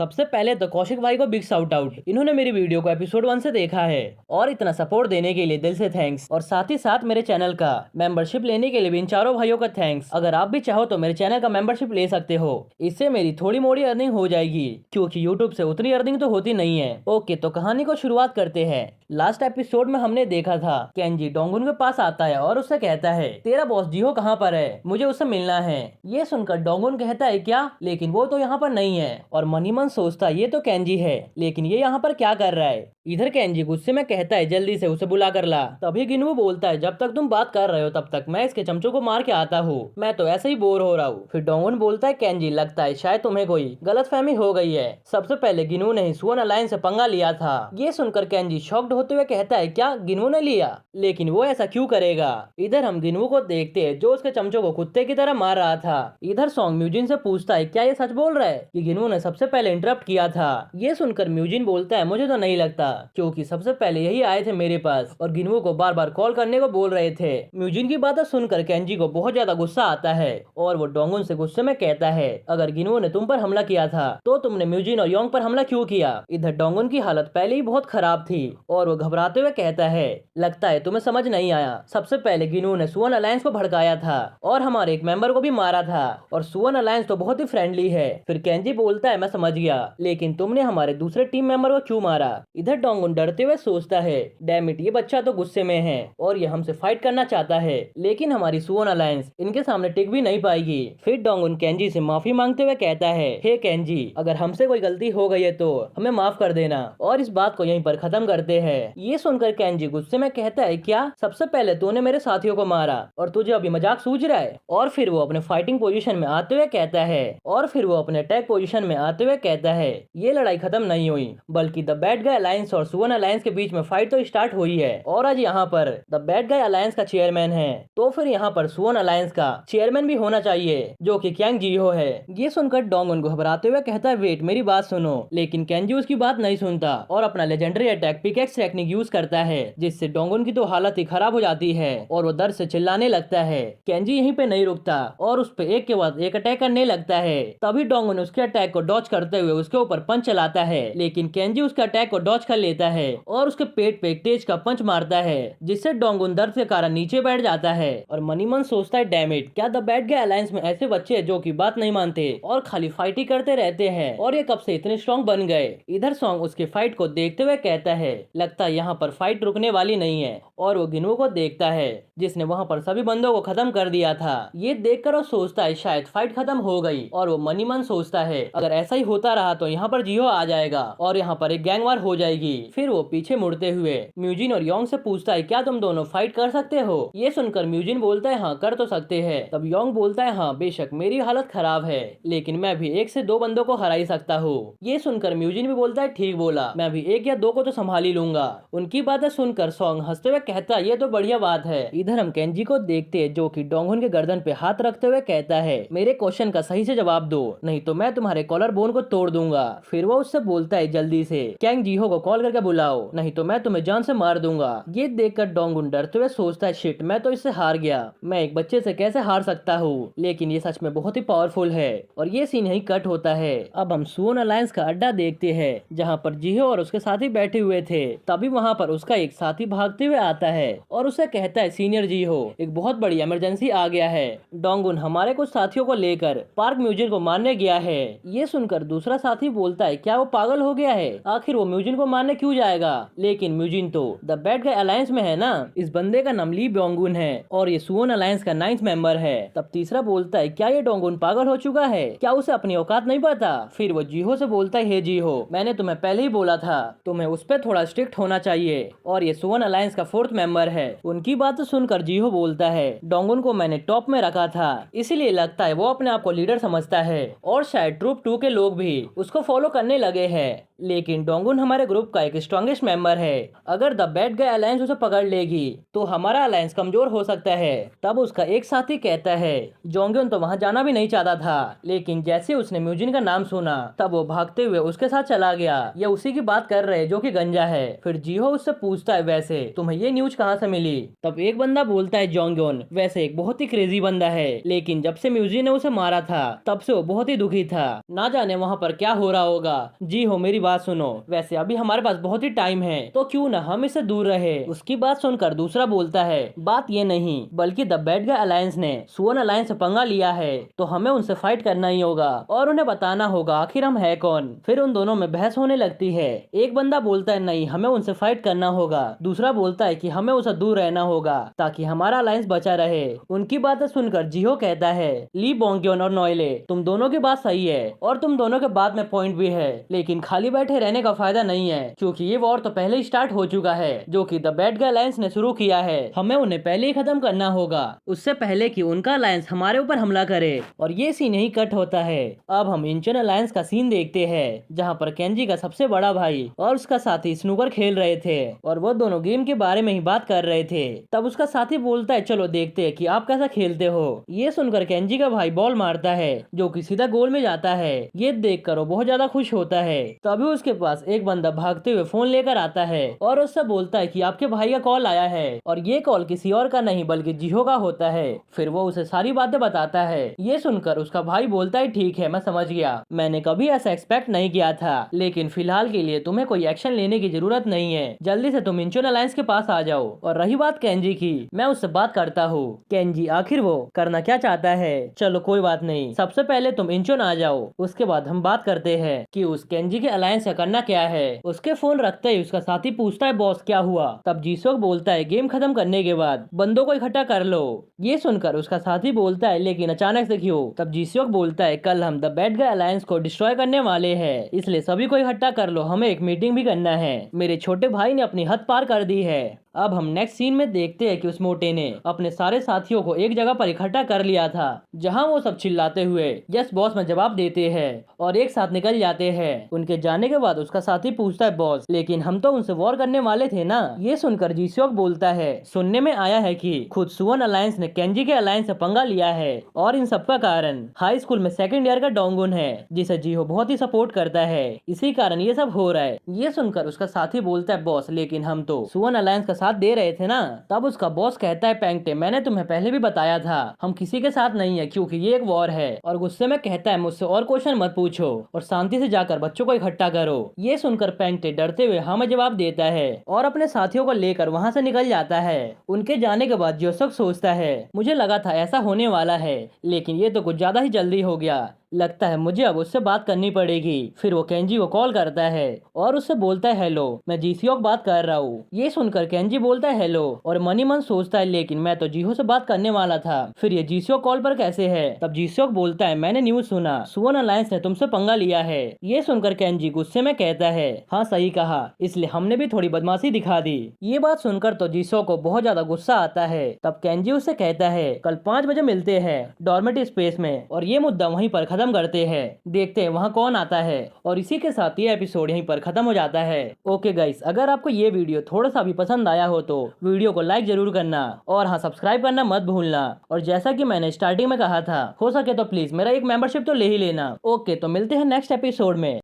सबसे पहले तो कौशिक भाई को बिग शाउट आउट, इन्होंने मेरी वीडियो को एपिसोड 1 से देखा है और इतना सपोर्ट देने के लिए दिल से थैंक्स। और साथ ही साथ मेरे चैनल का मेंबरशिप लेने के लिए भी इन चारों भाइयों का थैंक्स। अगर आप भी चाहो तो मेरे चैनल का मेंबरशिप ले सकते हो, इससे मेरी थोड़ी मोड़ी अर्निंग हो जाएगी, क्योंकि यूट्यूब से उतनी अर्निंग तो होती नहीं है। ओके, तो कहानी को शुरुआत करते हैं। लास्ट एपिसोड में हमने देखा था केंजी डोंगुन के पास आता है और उससे कहता है तेरा बॉस जीहो कहाँ पर है, मुझे उससे मिलना है। ये सुनकर डोंगुन कहता है क्या, लेकिन वो तो यहाँ पर नहीं है। और मनीमन सोचता है ये तो केंजी है, लेकिन ये यहाँ पर क्या कर रहा है। इधर केंजी गुस्से में कहता है जल्दी से उसे बुला कर ला। तभी गिनवू बोलता है जब तक तुम बात कर रहे हो तब तक मैं इसके चमचों को मार के आता हूँ, मैं तो ऐसे ही बोर हो रहा हूँ। फिर डोंगुन बोलता है केंजी लगता है शायद तुम्हें कोई गलतफहमी हो गई है, सबसे पहले गिनवू ने ही सुवन अलायंस से पंगा लिया था। ये सुनकर केंजी शॉक्ड होते हुए कहता है क्या गिनवू ने लिया, लेकिन वो ऐसा क्यों करेगा। इधर हम गिनवू को देखते हैं जो उसके चमचों को कुत्ते की तरह मार रहा था। इधर सॉन्ग म्यूजिन से पूछता है क्या ये सच बोल रहा है कि गिनवू ने सबसे पहले इंटरप्ट किया था। ये सुनकर म्यूजिन बोलता है मुझे तो नहीं लगता, क्योंकि सबसे पहले यही आए थे मेरे पास और गिनवू को बार बार कॉल करने को बोल रहे थे। म्यूजिन की बातें सुनकर केंजी को बहुत ज्यादा गुस्सा आता है और वो डोंगुन से गुस्से में कहता है अगर गिनवू ने तुम पर हमला किया था तो तुमने म्यूजिन और योंग पर हमला क्यों किया। इधर डोंगुन की हालत पहले ही बहुत खराब थी और वो घबराते हुए कहता है लगता है तुम्हें समझ नहीं आया, सबसे पहले गिनवू ने सुवन अलायंस को भड़काया था और हमारे एक मेंबर को भी मारा था और सुवन अलायंस तो बहुत ही फ्रेंडली है। फिर केंजी बोलता है मैं समझ गया, लेकिन तुमने हमारे दूसरे टीम मेंबर को क्यों मारा। इधर डोंगुन डरते हुए सोचता है डैम इट, ये बच्चा तो गुस्से में है और ये हमसे फाइट करना चाहता है, लेकिन हमारी सुवन अलायंस इनके सामने टिक भी नहीं पाएगी। फिर डोंगुन केंजी से माफी मांगते हुए कहता है हे केंजी, अगर हमसे कोई गलती हो गई है तो हमें माफ कर देना और इस बात को यहीं पर खत्म करते हैं। ये सुनकर केंजी गुस्से में कहता है क्या, सबसे पहले तूने मेरे साथियों को मारा और तुझे अभी मजाक सूझ रहा है। और फिर वो अपने फाइटिंग पोजीशन में आते हुए कहता है अटैक पोजीशन में आते हुए कहता है ये लड़ाई खत्म नहीं हुई, बल्कि द बैड गाय अलायंस और सुवन अलायंस के बीच में फाइट तो स्टार्ट हुई है और आज यहाँ पर द बैड गाय अलायंस का चेयरमैन है, तो फिर यहाँ पर सुवन अलायंस का चेयरमैन भी होना चाहिए जो कि क्यांग जीहो है। ये सुनकर डोंगुन घबराते हुए कहता है वेट मेरी बात सुनो, लेकिन केंजी उसकी बात नहीं सुनता और अपना legendary attack pickaxe technique use करता है, जिससे डोंगुन की तो हालत ही खराब हो जाती है और वो दर्द से चिल्लाने लगता है। केंजी यहीं पे नहीं रुकता और उस पे एक के बाद एक अटैक करने लगता है। तभी डोंगुन उसके अटैक को डॉज करते हुए उसके ऊपर पंच चलाता है, लेकिन केंजी उसके अटैक को डॉज कर लेता है और उसके पेट पे एक तेज का पंच मारता है, जिससे डोंगुन दर्द के कारण नीचे बैठ जाता है। और मनीमन सोचता है डैम इट, क्या द बैड गाय अलायंस में ऐसे बच्चे जो की बात नहीं मानते और खाली फाइट ही करते रहते हैं, और ये कब से इतने स्ट्रॉन्ग बन गए। इधर सॉन्ग उसके फाइट को देखते हुए कहता है लगता है यहाँ पर फाइट रुकने वाली नहीं है, और वो गिनवू को देखता है जिसने वहाँ पर सभी बंदों को खत्म कर दिया था। ये देखकर वो सोचता है शायद फाइट खत्म हो गई, और वो मनी मन सोचता है अगर ऐसा ही होता रहा तो यहाँ पर जीहो आ जाएगा और यहाँ पर एक गैंग वार हो जाएगी। फिर वो पीछे मुड़ते हुए म्यूजिन और योंग से पूछता है क्या तुम दोनों फाइट कर सकते हो। ये सुनकर म्यूजिन बोलता है हाँ कर तो सकते हैं। तब योंग बोलता है हाँ बेशक मेरी हालत खराब है, लेकिन मैं भी 1 से 2 बंदों को हरा ही सकता हूँ। ये सुनकर म्यूजिन भी बोलता है ठीक बोला, मैं भी 1 या 2 को तो संभाल ही लूंगा। उनकी बातें सुनकर सॉन्ग हंसते हुए कहता है ये तो बढ़िया बात है। इधर हम केंजी को देखते हैं जो कि डोंगुन के गर्दन पे हाथ रखते हुए कहता है मेरे क्वेश्चन का सही से जवाब दो, नहीं तो मैं तुम्हारे कॉलर बोन को तोड़ दूंगा। फिर वो उससे बोलता है जल्दी से कैंग जीहो को कॉल करके बुलाओ, नहीं तो मैं तुम्हें जान से मार दूंगा। ये देखकर डोंगुन डरते हुए सोचता है शिट, मैं तो इससे हार गया, मैं एक बच्चे से कैसे हार सकता हूँ, लेकिन ये सच में बहुत ही पावरफुल है। और ये सीन यही कट होता है। अब हम सुवन अलायंस का अड्डा देखते हैं जहाँ पर जीहो और उसके साथी बैठे हुए थे। तभी वहाँ पर उसका एक साथी भागते हुए आता है और उसे कहता है सीनियर जीहो एक बहुत बड़ी इमरजेंसी आ गया है, डोंगुन हमारे कुछ साथियों को लेकर पार्क म्यूजियम को मारने गया है। ये सुनकर दूसरा साथी बोलता है क्या वो पागल हो गया है, आखिर वो म्यूजिन को मारने क्यों जाएगा, लेकिन म्यूजिन तो द बैड गाय अलायंस में है ना। इस बंदे का नाम ली ब्योंगुन है और ये सुवन अलायंस का 9th मेंबर है। तब तीसरा बोलता है क्या ये डोंगुन पागल हो चुका है, क्या उसे अपनी औकात नहीं पता। फिर वो जीहो से बोलता है हे जीहो, मैंने तुम्हें पहले ही बोला था तुम्हें उस पर थोड़ा स्ट्रिक्ट होना चाहिए, और ये सुवन अलायंस का 4th मेंबर है। उनकी बात सुनकर जीहो बोलता है डोंगुन को मैंने टॉप में रखा था, इसीलिए लगता है वो अपने आप को लीडर समझता है और शायद ट्रूप 2 के लोग भी उसको फॉलो करने लगे हैं, लेकिन डोंगुन हमारे ग्रुप का एक स्ट्रॉन्गेस्ट मेंबर है। अगर द बैड गाय अलायंस उसे पकड़ लेगी तो हमारा अलायंस कमजोर हो सकता है। तब उसका एक साथी कहता है जोंगयोन तो वहाँ जाना भी नहीं चाहता था, लेकिन जैसे उसने म्यूजिन का नाम सुना तब वो भागते हुए उसके साथ चला गया। ये उसी की बात कर रहे जो कि गंजा है। फिर जीहो उससे पूछता है वैसे तुम्हें ये न्यूज कहाँ से मिली। तब एक बंदा बोलता है जोंगयोन वैसे एक बहुत ही क्रेजी बंदा है, लेकिन जब से म्यूजिन ने उसे मारा था तब से वो बहुत ही दुखी था। ना जाने वहाँ पर क्या हो रहा होगा। जी हो मेरी बात सुनो, वैसे अभी हमारे पास बहुत ही टाइम है तो क्यों ना हम इससे दूर रहे। उसकी बात सुनकर दूसरा बोलता है बात ये नहीं बल्कि द बैड गाय अलायंस ने सुवन अलायंस से पंगा लिया है तो हमें उनसे फाइट करना ही होगा और उन्हें बताना होगा आखिर हम है कौन। फिर उन दोनों में बहस होने लगती है। एक बंदा बोलता है नहीं हमें उनसे फाइट करना होगा, दूसरा बोलता है कि हमें उसे दूर रहना होगा ताकि हमारा अलायंस बचा रहे। उनकी बातें सुनकर जीहो कहता है ली बोंगयोन और नॉयले तुम दोनों की बात सही है और तुम दोनों के बात में पॉइंट भी है, लेकिन खाली बैठे रहने का फायदा नहीं है क्योंकि ये वॉर तो पहले ही स्टार्ट हो चुका है जो कि द बैड गाय अलायंस ने शुरू किया है। हमें उन्हें पहले ही खत्म करना होगा उससे पहले कि उनका अलायंस हमारे ऊपर हमला करे। और ये सीन यही कट होता है। अब हम इंचन अलायंस का सीन देखते हैं जहाँ पर केंजी का सबसे बड़ा भाई और उसका साथी स्नूकर खेल रहे थे और वो दोनों गेम के बारे में ही बात कर रहे थे। तब उसका साथी बोलता है चलो देखते हैं कि आप कैसा खेलते हो। ये सुनकर केंजी का भाई बॉल मारता है जो कि सीधा गोल में जाता है। ये देखकर वो बहुत ज्यादा खुश होता है। तभी उसके पास एक बंदा भागते हुए फोन लेकर आता है और उससे बोलता है कि आपके भाई का कॉल आया है और ये कॉल किसी और का नहीं बल्कि जीहो का होता है। फिर वो उसे सारी बातें बताता है। ये सुनकर उसका भाई बोलता है ठीक है मैं समझ गया, मैंने कभी ऐसा एक्सपेक्ट नहीं किया था, लेकिन फिलहाल के लिए तुम्हें कोई एक्शन लेने की जरूरत नहीं है, जल्दी से तुम इंचन अलायंस के पास आ जाओ। और रही बात केंजी की, मैं उससे बात करता हूँ। केंजी आखिर वो करना क्या चाहता है। चलो कोई बात नहीं, सबसे पहले तुम इंचन आ जाओ, उसके बाद हम बात करते हैं कि उस केंजी के अलायंस का करना क्या है। उसके फोन रखते ही उसका साथी पूछता है बॉस क्या हुआ। तब जीसोक बोलता है गेम खत्म करने के बाद बंदों को इकट्ठा कर लो। ये सुनकर उसका साथी बोलता है लेकिन अचानक से क्यों। तब जीसोक बोलता है कल हम द बैड गाय अलायंस को डिस्ट्रॉय करने वाले हैं, इसलिए सभी को इकट्ठा कर लो, हमें एक मीटिंग भी करना है। मेरे छोटे भाई ने अपनी हद पार कर दी है। अब हम नेक्स्ट सीन में देखते हैं कि उस मोटे ने अपने सारे साथियों को एक जगह पर इकट्ठा कर लिया था जहां वो सब चिल्लाते हुए यस बॉस में जवाब देते हैं और एक साथ निकल जाते हैं। उनके जाने के बाद उसका साथी पूछता है बॉस लेकिन हम तो उनसे वॉर करने वाले थे ना। ये सुनकर जीसोक बोलता है सुनने में आया है कि खुद सुवन अलायंस ने केंजी के अलायंस से पंगा लिया है और इन सब का कारण हाई स्कूल में सेकंड ईयर का डोंगुन है जिसे जीहो बहुत ही सपोर्ट करता है, इसी कारण ये सब हो रहा है। ये सुनकर उसका साथी बोलता है बॉस लेकिन हम तो सुवन अलायंस का साथ दे रहे थे ना। तब उसका बॉस कहता है पैंगटे मैंने तुम्हें पहले भी बताया था हम किसी के साथ नहीं है क्योंकि ये एक वॉर है। और गुस्से में कहता है मुझसे और क्वेश्चन मत पूछो और शांति से जाकर बच्चों को इकट्ठा करो। ये सुनकर पैंगटे डरते हुए हाँ में जवाब देता है और अपने साथियों को लेकर वहाँ से निकल जाता है। उनके जाने के बाद जोसक सोचता है मुझे लगा था ऐसा होने वाला है लेकिन ये तो कुछ ज्यादा ही जल्दी हो गया, लगता है मुझे अब उससे बात करनी पड़ेगी। फिर वो केंजी को कॉल करता है और उससे बोलता है हेलो मैं जीसियोक बात कर रहा हूँ। ये सुनकर केंजी बोलता है हेलो और मनी मन सोचता है लेकिन मैं तो जीहो से बात करने वाला था, फिर ये जीसियोक कॉल पर कैसे है। तब जीसियोक बोलता है मैंने न्यूज सुना सुवन अलायंस ने तुमसे पंगा लिया है। ये सुनकर केंजी गुस्से में कहता है हाँ सही कहा, इसलिए हमने भी थोड़ी बदमाशी दिखा दी। ये बात सुनकर तो जीसियोक को बहुत ज्यादा गुस्सा आता है। तब केंजी उससे कहता है कल 5 बजे मिलते हैं डॉर्मेट्री स्पेस में और ये मुद्दा वहीं पर खत्म करते हैं, देखते हैं वहाँ कौन आता है। और इसी के साथ ये एपिसोड यहीं पर खत्म हो जाता है। ओके गाइस, अगर आपको ये वीडियो थोड़ा सा भी पसंद आया हो तो वीडियो को लाइक जरूर करना और हाँ सब्सक्राइब करना मत भूलना। और जैसा कि मैंने स्टार्टिंग में कहा था हो सके तो प्लीज मेरा एक मेंबरशिप तो ले ही लेना। ओके तो मिलते हैं नेक्स्ट एपिसोड में।